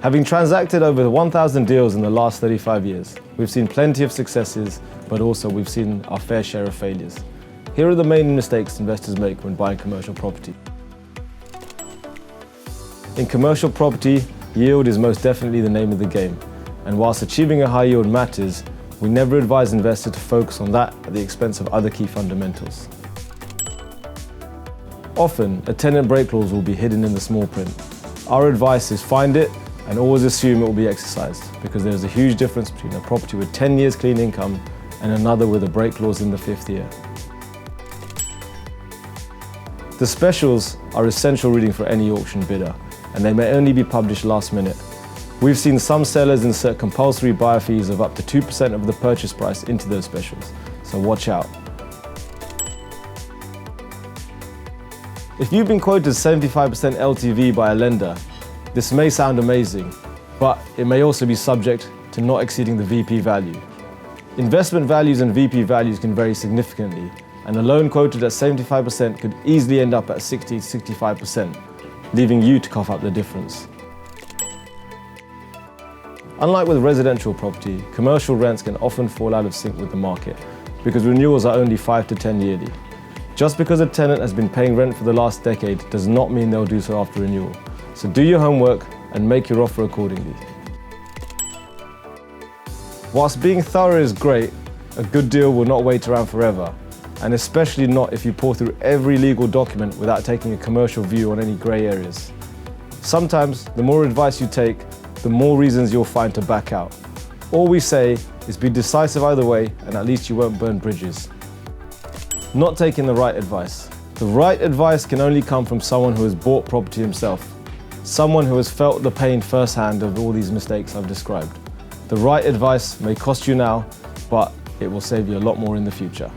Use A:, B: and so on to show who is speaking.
A: Having transacted over 1,000 deals in the last 35 years, we've seen plenty of successes, but also we've seen our fair share of failures. Here are the main mistakes investors make when buying commercial property. In commercial property, yield is most definitely the name of the game. And whilst achieving a high yield matters, we never advise investors to focus on that at the expense of other key fundamentals. Often, a tenant break clause will be hidden in the small print. Our advice is find it and always assume it will be exercised, because there is a huge difference between a property with 10 years clean income and another with a break clause in the 5th year. The specials are essential reading for any auction bidder, and they may only be published last minute. We've seen some sellers insert compulsory buyer fees of up to 2% of the purchase price into those specials, so watch out. If you've been quoted 75% LTV by a lender, this may sound amazing, but it may also be subject to not exceeding the VP value. Investment values and VP values can vary significantly, and a loan quoted at 75% could easily end up at 60 to 65%, leaving you to cough up the difference. Unlike with residential property, commercial rents can often fall out of sync with the market because renewals are only 5 to 10 yearly. Just because a tenant has been paying rent for the last decade does not mean they'll do so after renewal. So do your homework and make your offer accordingly. Whilst being thorough is great, a good deal will not wait around forever, and especially not if you pour through every legal document without taking a commercial view on any grey areas. Sometimes, the more advice you take, the more reasons you'll find to back out. All we say is be decisive either way, and at least you won't burn bridges. Not taking the right advice. The right advice can only come from someone who has bought property himself. Someone who has felt the pain firsthand of all these mistakes I've described. The right advice may cost you now, but it will save you a lot more in the future.